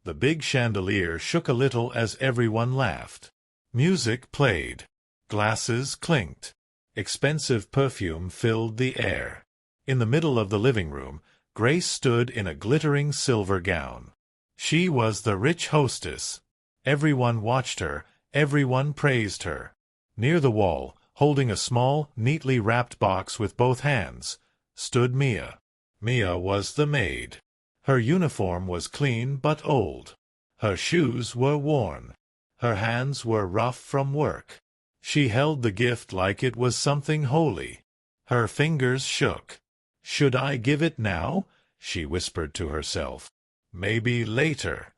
The big chandelier shook a little as everyone laughed. Music played. Glasses clinked. Expensive perfume filled the air. In the middle of the living room, Grace stood in a glittering silver gown. She was the rich hostess. Everyone watched her, everyone praised her. Near the wall, holding a small, neatly wrapped box with both hands, stood Mia. Mia was the maid. Her uniform was clean but old. Her shoes were worn. Her hands were rough from work. She held the gift like it was something holy. Her fingers shook. "Should I give it now?" she whispered to herself. "Maybe later."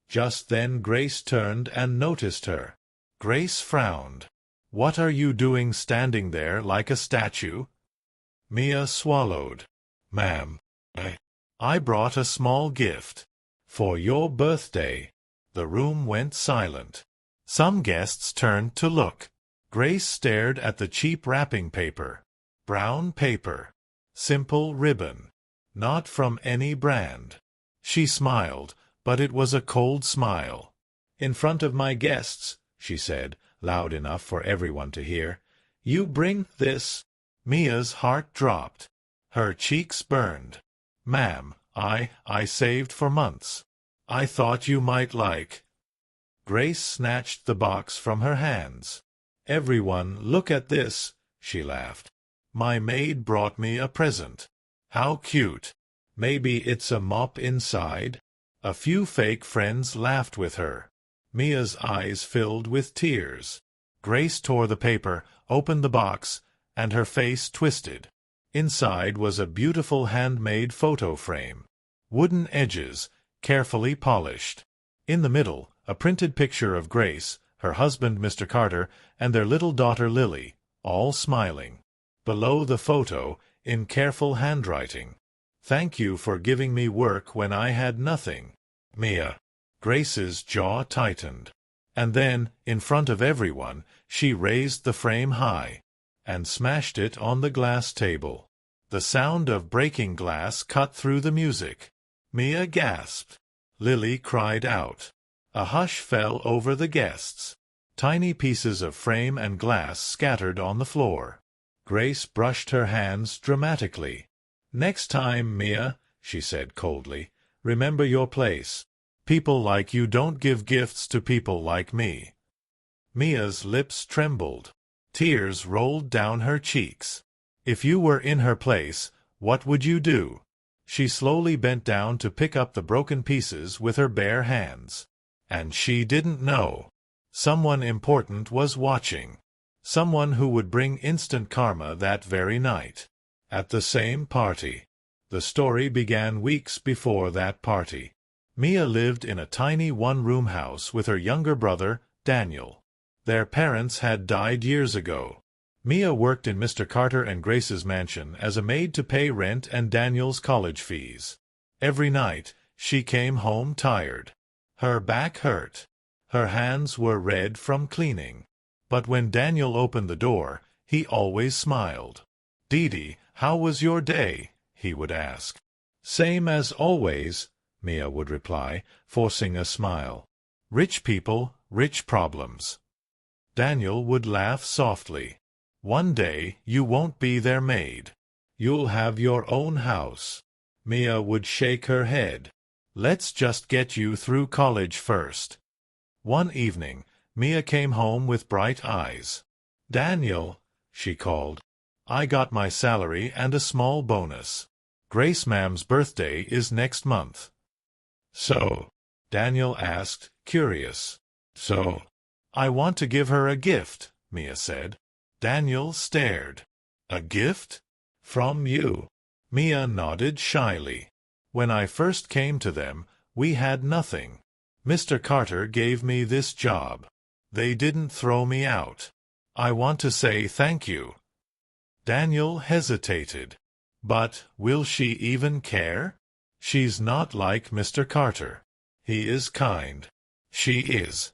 Just then Grace turned and noticed her. Grace frowned. "What are you doing standing there like a statue?" Mia swallowed. "Ma'am, I brought a small gift. For your birthday." The room went silent. Some guests turned to look. Grace stared at the cheap wrapping paper. Brown paper. Simple ribbon. Not from any brand. She smiled, but it was a cold smile. "In front of my guests," she said, loud enough for everyone to hear, "you bring this." Mia's heart dropped. Her cheeks burned. "Ma'am, I saved for months. I thought you might like." Grace snatched the box from her hands. "Everyone, look at this," she laughed. "My maid brought me a present. How cute. Maybe it's a mop inside?" A few fake friends laughed with her. Mia's eyes filled with tears. Grace tore the paper, opened the box, and her face twisted. Inside was a beautiful handmade photo frame. Wooden edges, carefully polished. In the middle, a printed picture of Grace, her husband Mr. Carter, and their little daughter Lily, all smiling. Below the photo, in careful handwriting, "Thank you for giving me work when I had nothing, Mia." Grace's jaw tightened. And then, in front of everyone, she raised the frame high and smashed it on the glass table. The sound of breaking glass cut through the music. Mia gasped. Lily cried out. A hush fell over the guests. Tiny pieces of frame and glass scattered on the floor. Grace brushed her hands dramatically. "Next time, Mia," she said coldly, "remember your place. People like you don't give gifts to people like me." Mia's lips trembled. Tears rolled down her cheeks. "If you were in her place, what would you do?" She slowly bent down to pick up the broken pieces with her bare hands. And she didn't know. Someone important was watching. Someone who would bring instant karma that very night. At the same party. The story began weeks before that party. Mia lived in a tiny one-room house with her younger brother, Daniel. Their parents had died years ago. Mia worked in Mr. Carter and Grace's mansion as a maid to pay rent and Daniel's college fees. Every night, she came home tired. Her back hurt. Her hands were red from cleaning. But when Daniel opened the door, he always smiled. "Dee, how was your day?" he would ask. "Same as always," Mia would reply, forcing a smile. "Rich people, rich problems." Daniel would laugh softly. "One day you won't be their maid. You'll have your own house." Mia would shake her head. "Let's just get you through college first." One evening, Mia came home with bright eyes. "Daniel," she called, "I got my salary and a small bonus. Grace ma'am's birthday is next month." "So?" Daniel asked, curious. "So?" "I want to give her a gift," Mia said. Daniel stared. "A gift? From you?" Mia nodded shyly. "When I first came to them, we had nothing. Mr. Carter gave me this job. They didn't throw me out. I want to say thank you." Daniel hesitated. "But will she even care? She's not like Mr. Carter. He is kind." "She is."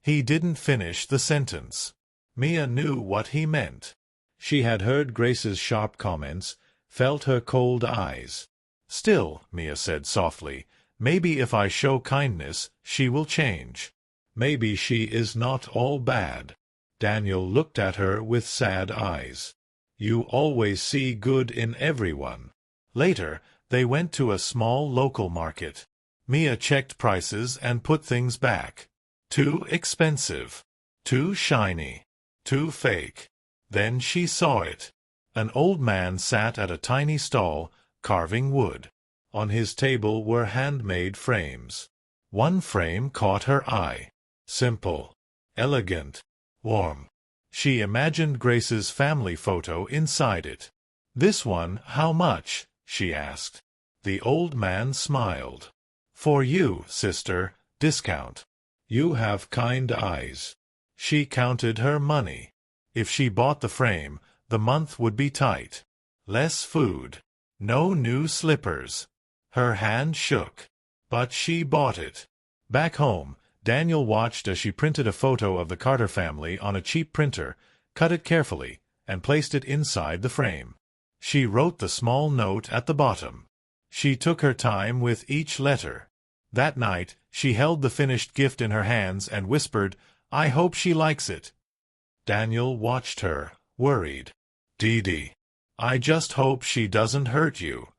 He didn't finish the sentence. Mia knew what he meant. She had heard Grace's sharp comments, felt her cold eyes. "Still," Mia said softly, Maybe if I show kindness, she will change. Maybe she is not all bad. Daniel looked at her with sad eyes. You always see good in everyone. Later, they went to a small local market. Mia checked prices and put things back. Too expensive. Too shiny. Too fake. Then she saw it. An old man sat at a tiny stall, carving wood. On his table were handmade frames. One frame caught her eye. Simple. Elegant. Warm. She imagined Grace's family photo inside it. This one, how much? She asked. The old man smiled. For you, sister, discount. You have kind eyes. She counted her money. If she bought the frame, the month would be tight. Less food. No new slippers. Her hand shook. But she bought it. Back home, Daniel watched as she printed a photo of the Carter family on a cheap printer, cut it carefully, and placed it inside the frame. She wrote the small note at the bottom. She took her time with each letter. That night, she held the finished gift in her hands and whispered, "I hope she likes it." Daniel watched her, worried. "Dee, I just hope she doesn't hurt you."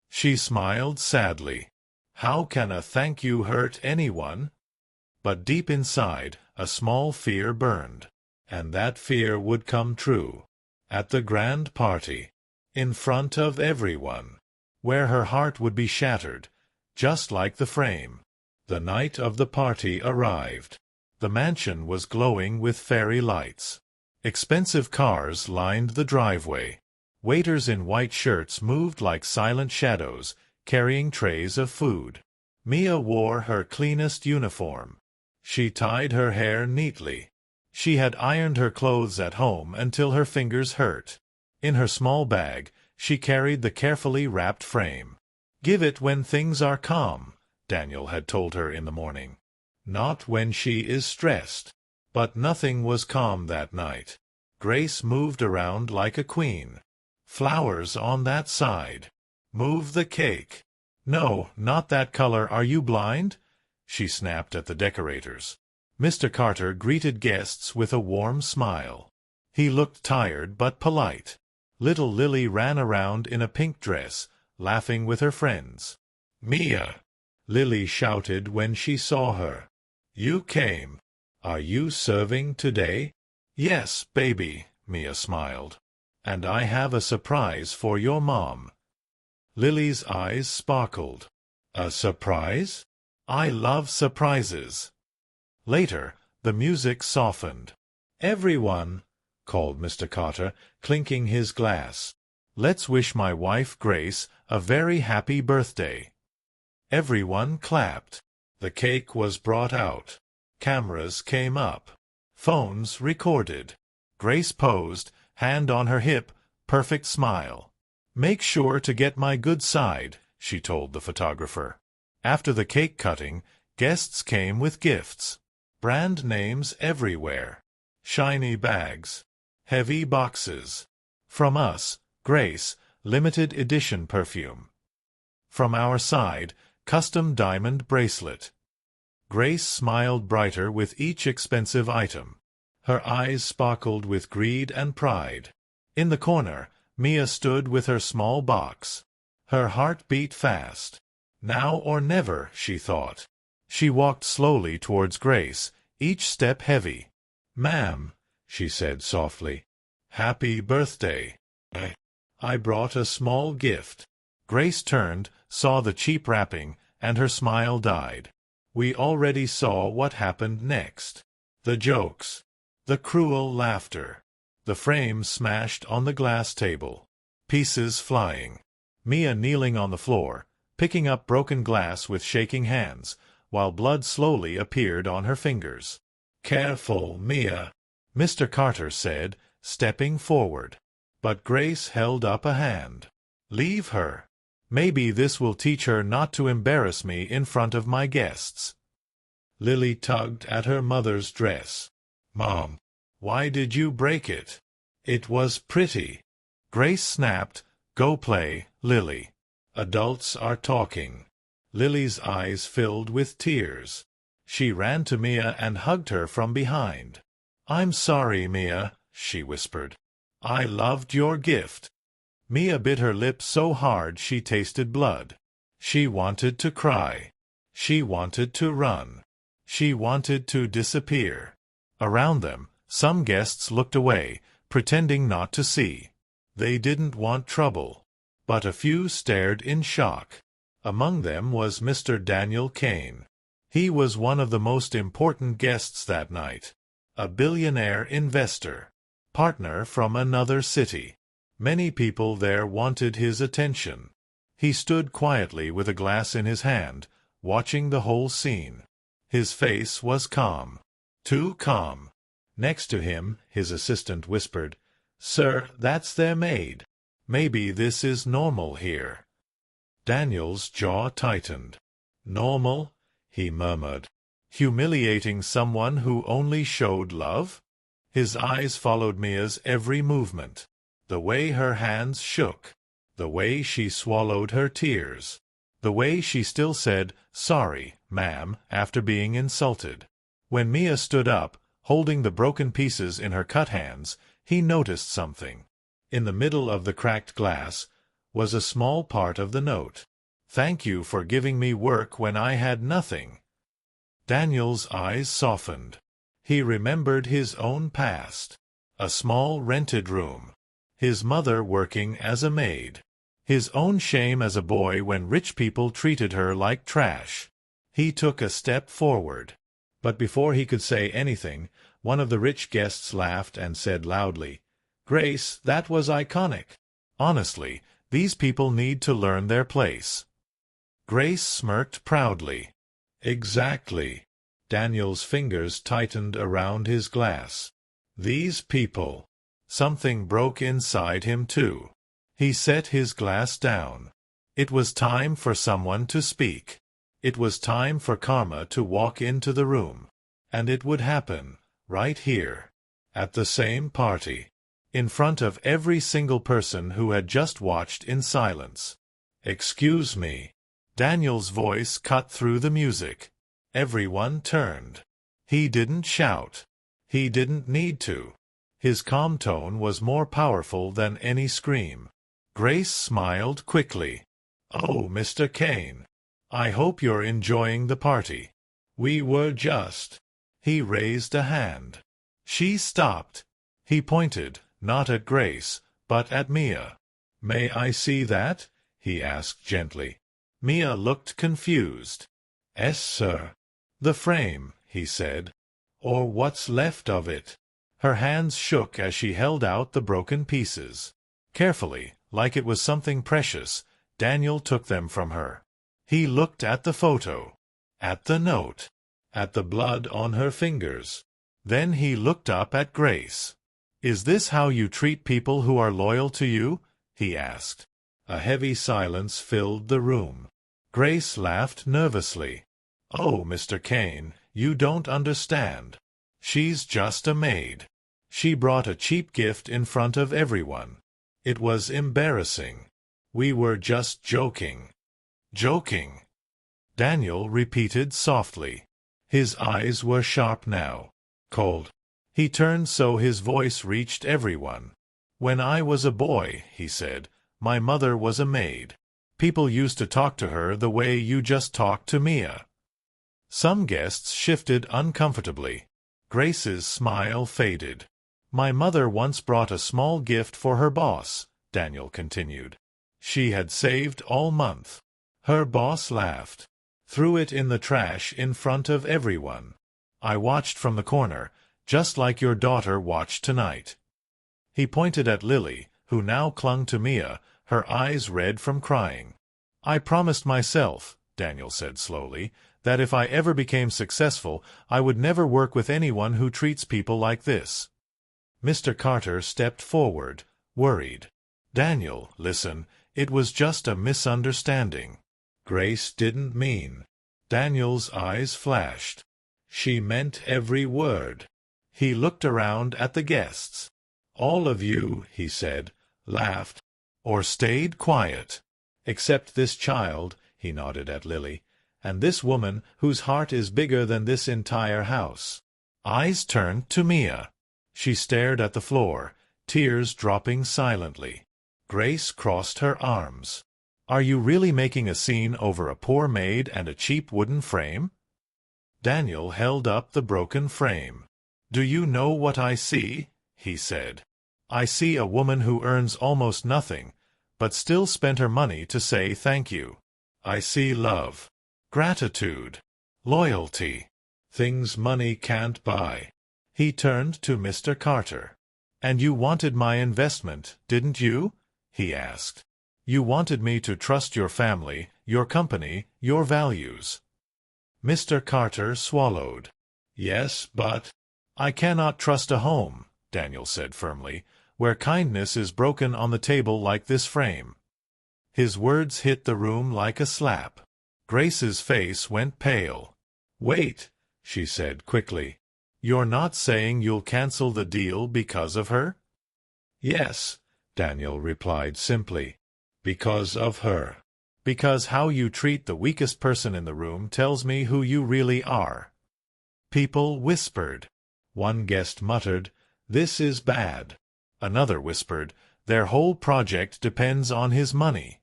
She smiled sadly. How can a thank you hurt anyone? But deep inside, a small fear burned. And that fear would come true. At the grand party. In front of everyone. Where her heart would be shattered, just like the frame. The night of the party arrived. The mansion was glowing with fairy lights. Expensive cars lined the driveway. Waiters in white shirts moved like silent shadows, carrying trays of food. Mia wore her cleanest uniform. She tied her hair neatly. She had ironed her clothes at home until her fingers hurt. In her small bag, she carried the carefully wrapped frame. "Give it when things are calm," Daniel had told her in the morning. "Not when she is stressed." But nothing was calm that night. Grace moved around like a queen. "Flowers on that side. Move the cake." "No, not that color. Are you blind?" She snapped at the decorators. Mr. Carter greeted guests with a warm smile. He looked tired but polite. Little Lily ran around in a pink dress, laughing with her friends. "Mia!" Lily shouted when she saw her. "You came. Are you serving today?" "Yes, baby," Mia smiled. "And I have a surprise for your mom." Lily's eyes sparkled. "A surprise? I love surprises." Later, the music softened. "Everyone," called Mr. Carter, clinking his glass. "Let's wish my wife Grace a very happy birthday." Everyone clapped. The cake was brought out. Cameras came up. Phones recorded. Grace posed, hand on her hip, perfect smile. "Make sure to get my good side," she told the photographer. After the cake cutting, guests came with gifts. Brand names everywhere. Shiny bags. Heavy boxes. From us, Grace, limited edition perfume. From our side, custom diamond bracelet. Grace smiled brighter with each expensive item. Her eyes sparkled with greed and pride. In the corner, Mia stood with her small box. Her heart beat fast. Now or never, she thought. She walked slowly towards Grace, each step heavy. "Ma'am," she said softly, "happy birthday. I brought a small gift." Grace turned, saw the cheap wrapping, and her smile died. We already saw what happened next. The jokes. The cruel laughter. The frame smashed on the glass table. Pieces flying. Mia kneeling on the floor, picking up broken glass with shaking hands, while blood slowly appeared on her fingers. "Careful, Mia," Mr. Carter said, stepping forward. But Grace held up a hand. "Leave her. Maybe this will teach her not to embarrass me in front of my guests." Lily tugged at her mother's dress. "Mom, why did you break it? It was pretty." Grace snapped, "Go play, Lily. Adults are talking." Lily's eyes filled with tears. She ran to Mia and hugged her from behind. "I'm sorry, Mia," she whispered. "I loved your gift." Mia bit her lip so hard she tasted blood. She wanted to cry. She wanted to run. She wanted to disappear. Around them, some guests looked away, pretending not to see. They didn't want trouble. But a few stared in shock. Among them was Mr. Daniel Kane. He was one of the most important guests that night. A billionaire investor. Partner from another city. Many people there wanted his attention. He stood quietly with a glass in his hand, watching the whole scene. His face was calm. Too calm. Next to him, his assistant whispered, "Sir, that's their maid. Maybe this is normal here." Daniel's jaw tightened. "Normal?" he murmured. "Humiliating someone who only showed love?" His eyes followed Mia's every movement. The way her hands shook. The way she swallowed her tears. The way she still said, "Sorry, ma'am," after being insulted. When Mia stood up, holding the broken pieces in her cut hands, he noticed something. In the middle of the cracked glass was a small part of the note. "Thank you for giving me work when I had nothing." Daniel's eyes softened. He remembered his own past. A small rented room. His mother working as a maid. His own shame as a boy when rich people treated her like trash. He took a step forward. But before he could say anything, one of the rich guests laughed and said loudly, "Grace, that was iconic. Honestly, these people need to learn their place." Grace smirked proudly. "Exactly." Daniel's fingers tightened around his glass. "These people." Something broke inside him too. He set his glass down. It was time for someone to speak. It was time for karma to walk into the room. And it would happen, right here. At the same party. In front of every single person who had just watched in silence. "Excuse me." Daniel's voice cut through the music. Everyone turned. He didn't shout. He didn't need to. His calm tone was more powerful than any scream. Grace smiled quickly. "Oh, Mr. Kane. I hope you're enjoying the party. We were just—" He raised a hand. She stopped. He pointed, not at Grace, but at Mia. "May I see that?" he asked gently. Mia looked confused. "Yes, sir." "The frame," he said. "Or what's left of it." Her hands shook as she held out the broken pieces. Carefully, like it was something precious, Daniel took them from her. He looked at the photo, at the note, at the blood on her fingers. Then he looked up at Grace. "Is this how you treat people who are loyal to you?" he asked. A heavy silence filled the room. Grace laughed nervously. "Oh, Mr. Kane, you don't understand. She's just a maid. She brought a cheap gift in front of everyone. It was embarrassing. We were just joking." "Joking," Daniel repeated softly. His eyes were sharp now. Cold. He turned so his voice reached everyone. "When I was a boy," he said, "my mother was a maid. People used to talk to her the way you just talked to Mia." Some guests shifted uncomfortably. Grace's smile faded. "My mother once brought a small gift for her boss," Daniel continued. "She had saved all month. Her boss laughed. Threw it in the trash in front of everyone. I watched from the corner, just like your daughter watched tonight." He pointed at Lily, who now clung to Mia, her eyes red from crying. "I promised myself," Daniel said slowly, "that if I ever became successful, I would never work with anyone who treats people like this." Mr. Carter stepped forward, worried. "Daniel, listen, it was just a misunderstanding. Grace didn't mean—" Daniel's eyes flashed. "She meant every word." He looked around at the guests. "All of you," he said, "laughed, or stayed quiet. Except this child," he nodded at Lily. And this woman whose heart is bigger than this entire house. Eyes turned to Mia. She stared at the floor, tears dropping silently. Grace crossed her arms. Are you really making a scene over a poor maid and a cheap wooden frame? Daniel held up the broken frame. Do you know what I see? He said. I see a woman who earns almost nothing, but still spent her money to say thank you. I see love, gratitude, loyalty, things money can't buy. He turned to Mr. Carter. And you wanted my investment, didn't you? He asked. You wanted me to trust your family, your company, your values. Mr. Carter swallowed. Yes, but I cannot trust a home, Daniel said firmly, where kindness is broken on the table like this frame. His words hit the room like a slap. Grace's face went pale. Wait, she said quickly. You're not saying you'll cancel the deal because of her? Yes, Daniel replied simply. Because of her. Because how you treat the weakest person in the room tells me who you really are. People whispered. One guest muttered, This is bad. Another whispered, Their whole project depends on his money.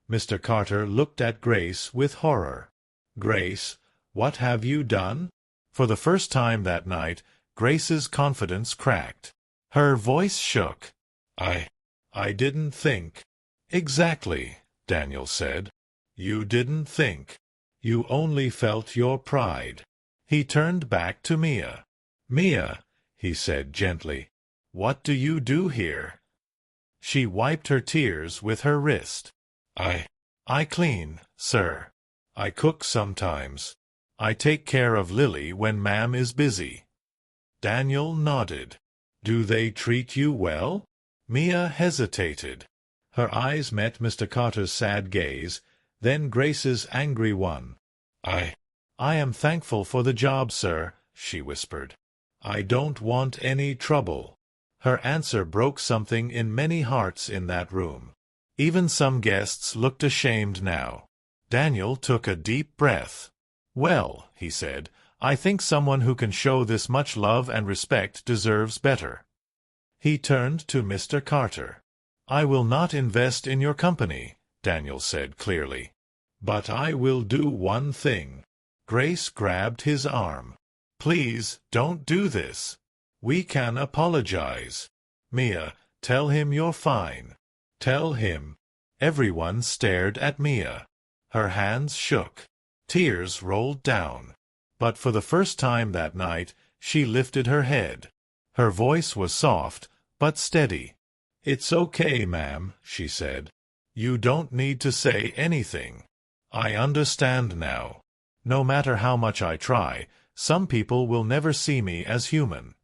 Mr. Carter looked at Grace with horror. Grace, what have you done? For the first time that night, Grace's confidence cracked. Her voice shook. I didn't think. Exactly, Daniel said. You didn't think. You only felt your pride. He turned back to Mia. Mia, he said gently, what do you do here? She wiped her tears with her wrist. I clean, sir. I cook sometimes. I take care of Lily when Ma'am is busy. Daniel nodded. Do they treat you well? Mia hesitated. Her eyes met Mr. Carter's sad gaze, then Grace's angry one. I am thankful for the job, sir, she whispered. I don't want any trouble. Her answer broke something in many hearts in that room. Even some guests looked ashamed now. Daniel took a deep breath. Well, he said, I think someone who can show this much love and respect deserves better. He turned to Mr. Carter. I will not invest in your company, Daniel said clearly. But I will do one thing. Grace grabbed his arm. Please, don't do this. We can apologize. Mia, tell him you're fine. Tell him. Everyone stared at Mia. Her hands shook. Tears rolled down. But for the first time that night, she lifted her head. Her voice was soft, but steady. It's okay, ma'am, she said. You don't need to say anything. I understand now. No matter how much I try, some people will never see me as human.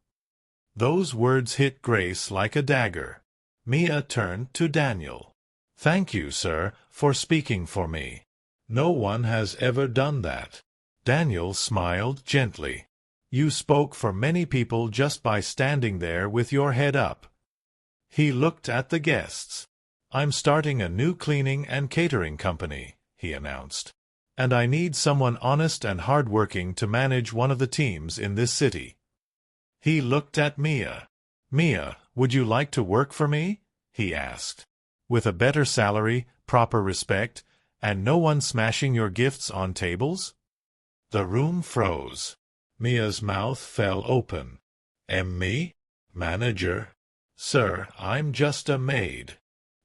Those words hit Grace like a dagger. Mia turned to Daniel. Thank you, sir, for speaking for me. No one has ever done that. Daniel smiled gently. You spoke for many people just by standing there with your head up. He looked at the guests. I'm starting a new cleaning and catering company, he announced. And I need someone honest and hardworking to manage one of the teams in this city. He looked at Mia. Mia, would you like to work for me? He asked. With a better salary, proper respect, and no one smashing your gifts on tables? The room froze. Mia's mouth fell open. Me? Manager? Sir, I'm just a maid.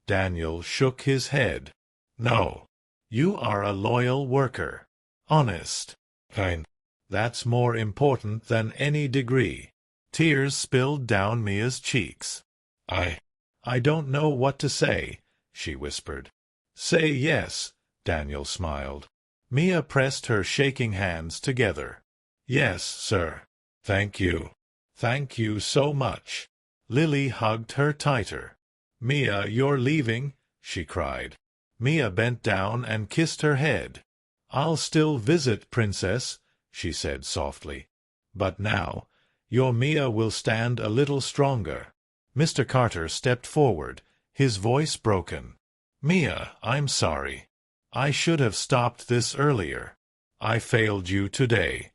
Daniel shook his head. No. You are a loyal worker. Honest. Kind. That's more important than any degree. Tears spilled down Mia's cheeks. I don't know what to say, she whispered. Say yes, Daniel smiled. Mia pressed her shaking hands together. Yes, sir. Thank you. Thank you so much. Lily hugged her tighter. Mia, you're leaving? She cried. Mia bent down and kissed her head. I'll still visit, Princess, she said softly. But now, your Mia will stand a little stronger. Mr. Carter stepped forward, his voice broken. Mia, I'm sorry. I should have stopped this earlier. I failed you today."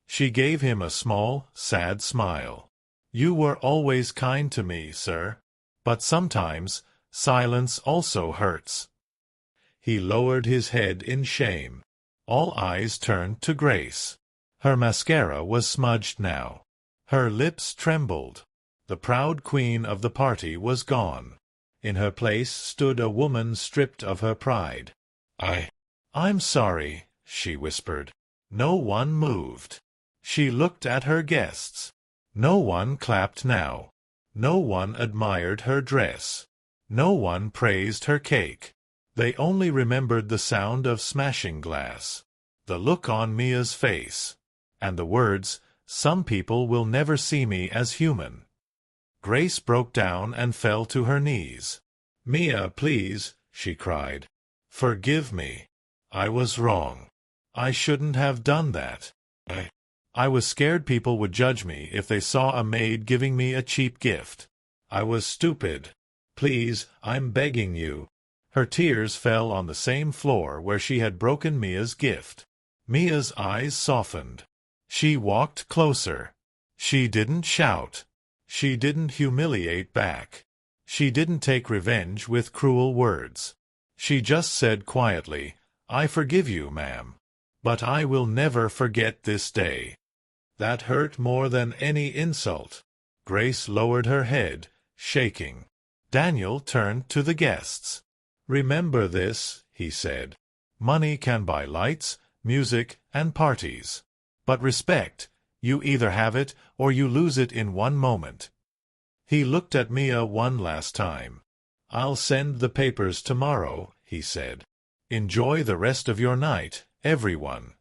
She gave him a small, sad smile. "You were always kind to me, sir. But sometimes, silence also hurts." He lowered his head in shame. All eyes turned to Grace. Her mascara was smudged now. Her lips trembled. The proud queen of the party was gone. In her place stood a woman stripped of her pride. I'm sorry," she whispered. No one moved. She looked at her guests. No one clapped now. No one admired her dress. No one praised her cake. They only remembered the sound of smashing glass, the look on Mia's face, and the words, "Some people will never see me as human." Grace broke down and fell to her knees. "Mia, please," she cried. "Forgive me. I was wrong. I shouldn't have done that. I was scared people would judge me if they saw a maid giving me a cheap gift. I was stupid. Please, I'm begging you." Her tears fell on the same floor where she had broken Mia's gift. Mia's eyes softened. She walked closer. She didn't shout. She didn't humiliate back. She didn't take revenge with cruel words. She just said quietly, "I forgive you, ma'am. But I will never forget this day." That hurt more than any insult. Grace lowered her head, shaking. Daniel turned to the guests. "Remember this," he said. "Money can buy lights, music, and parties. But respect, you either have it or you lose it in one moment." He looked at Mia one last time. "I'll send the papers tomorrow," he said. "Enjoy the rest of your night, everyone."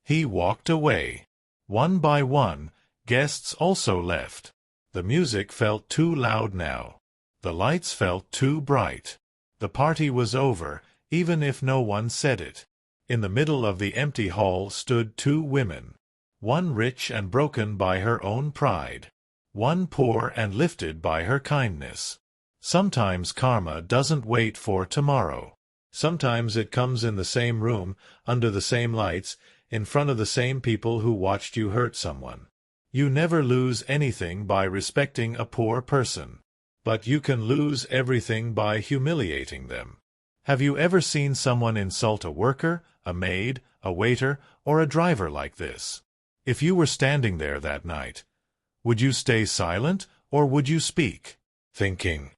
He walked away. One by one, guests also left. The music felt too loud now. The lights felt too bright. The party was over, even if no one said it. In the middle of the empty hall stood two women. One rich and broken by her own pride. One poor and lifted by her kindness. Sometimes karma doesn't wait for tomorrow. Sometimes it comes in the same room, under the same lights, in front of the same people who watched you hurt someone. You never lose anything by respecting a poor person. But you can lose everything by humiliating them. Have you ever seen someone insult a worker, a maid, a waiter, or a driver like this? If you were standing there that night, would you stay silent or would you speak? Thinking,